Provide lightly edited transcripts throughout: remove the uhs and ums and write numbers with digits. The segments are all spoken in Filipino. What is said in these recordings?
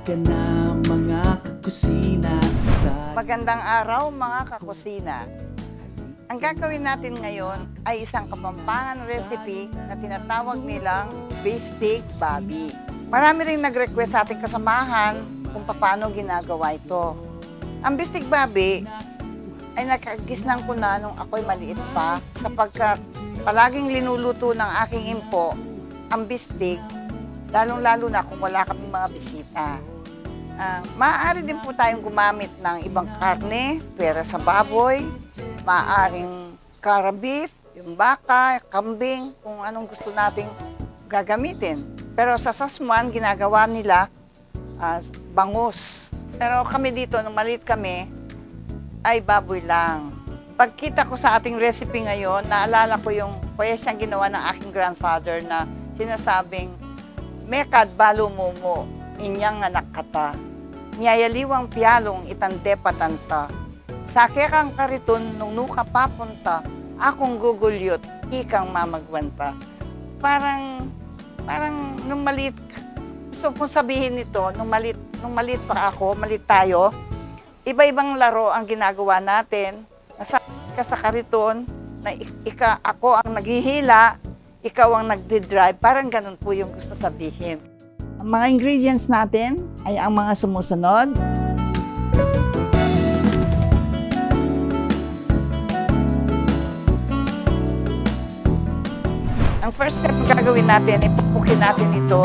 ka na mga kakusina. Magandang araw mga kakusina. Ang gagawin natin ngayon ay isang Kapampangan recipe na tinatawag nilang Bistig Babi. Marami rin nag-request sa ating kasamahan kung paano ginagawa ito. Ang Bistig Babi ay nakagisnan ko na nung ako'y maliit pa sapagkat palaging linuluto ng aking impo ang bistig, lalong-lalo na kung wala kaming mga bisita. Maaari din po tayong gumamit ng ibang karne, pera sa baboy, maaaring beef, yung baka, kambing, kung anong gusto nating gagamitin. Pero sa Sasmuan, ginagawa nila bangus. Pero kami dito, nung maliit kami, ay baboy lang. Pagkita ko sa ating recipe ngayon, naalala ko yung pwesang ginawa ng aking grandfather na sinasabing, Mekad balo momo, inyang anak kata. Niyayaliwang piyalong itande patanta. Sakya kang kariton nung nuka papunta, akong gugulyot, ikang mamagwanta. Parang nung maliit, gusto kong sabihin nito, nung maliit pa ako, maliit tayo, iba-ibang laro ang ginagawa natin. Nasa ka sa kariton, na ako ang naghihila, ikaw ang nagdi-drive. Parang ganun po yung gusto sabihin. Ang mga ingredients natin ay ang mga sumusunod. Ang first step na gagawin natin, ipupukin natin ito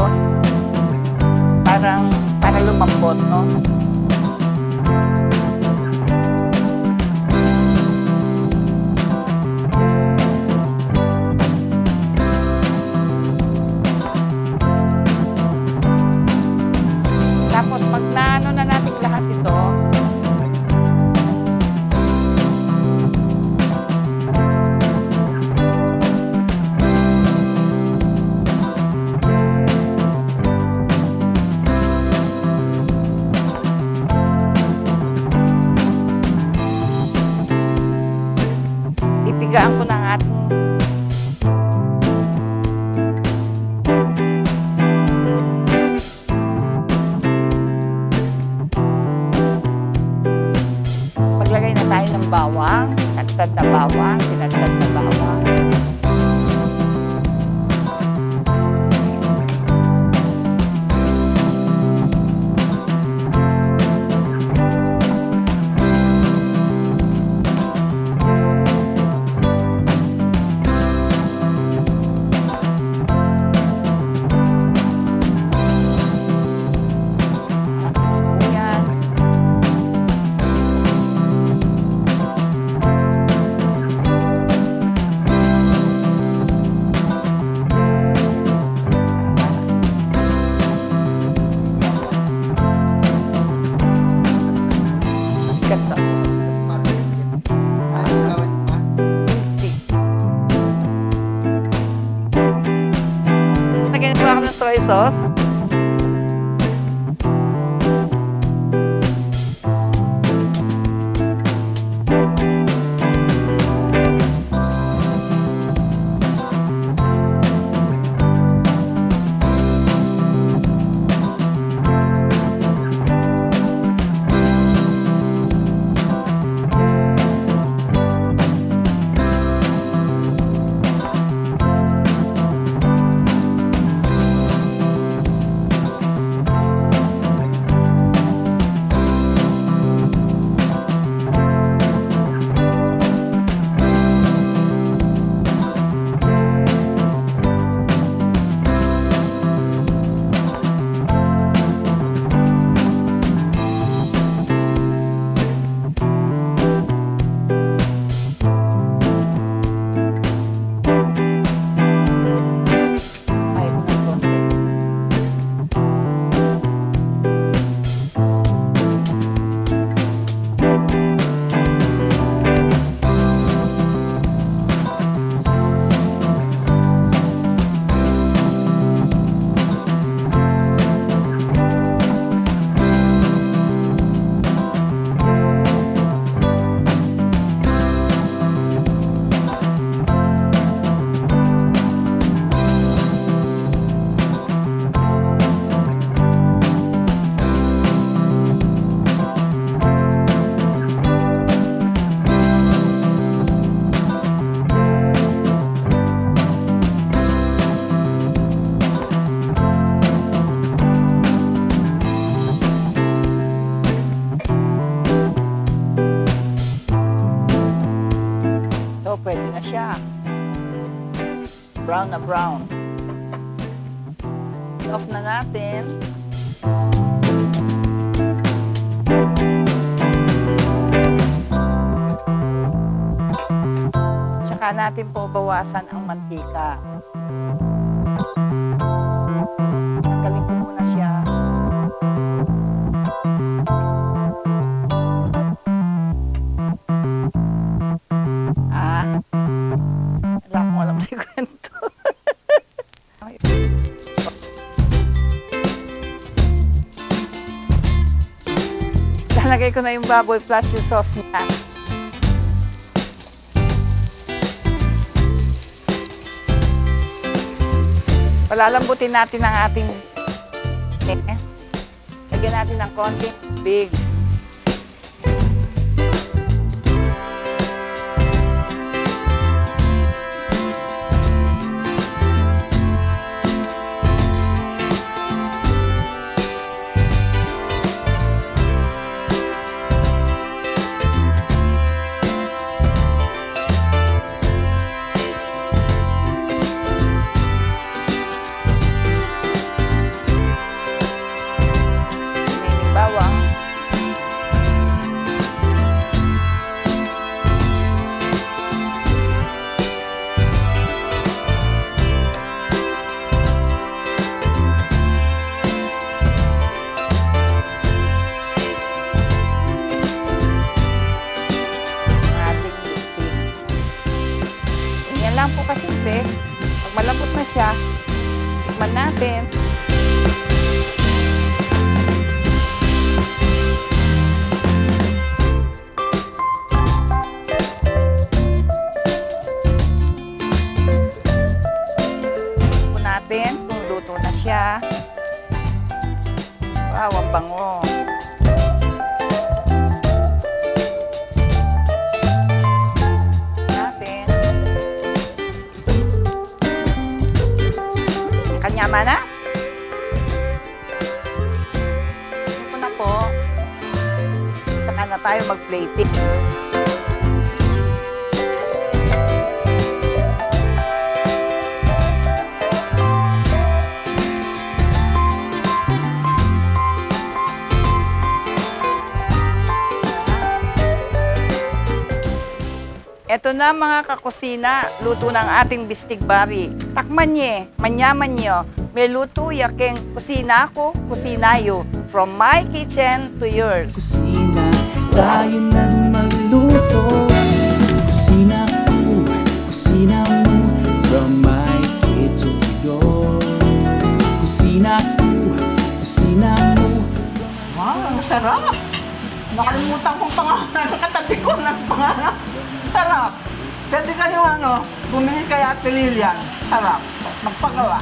para lumambot, no? Tapos pag naano na natin lahat ito, ipigaan ko ng ating maglagay na tayo ng bawang, tinagtad na bawang, tinagtad na bawang. Ganda. Lagyan ko ako ng soy sauce. brown na brown. Off na natin. Tsaka natin po bawasan ang mantika. Tanggalin ko muna siya. Alam sa kwento. Lalagay ko na yung baboy plus yung sauce niya. Palalambutin natin ang ating lagyan natin ng konting big. Bawang. Ating bistig. Ganyan lang po kasimple. Pag malambot na siya, tikman natin. Kung luto na siya. Wow, ang bango. Natin. Kanyama na? Ito na po. Saka na tayo mag-plating. Ito na mga kakusina, luto ng ating bistig babi. Takman niye, manyaman niyo. May luto yakeng kusina ko, kusina yo. From my kitchen to yours. Kusina, tayo na magluto. Kusina mo, from my kitchen to yours. Kusina mo. Wow, ang sarap! Nakalimutan kong pangalan. Katabi ko ng pangalan. Sarap! Pwede kayo bumili kay Ate Lilian. Sarap. Magpagawa.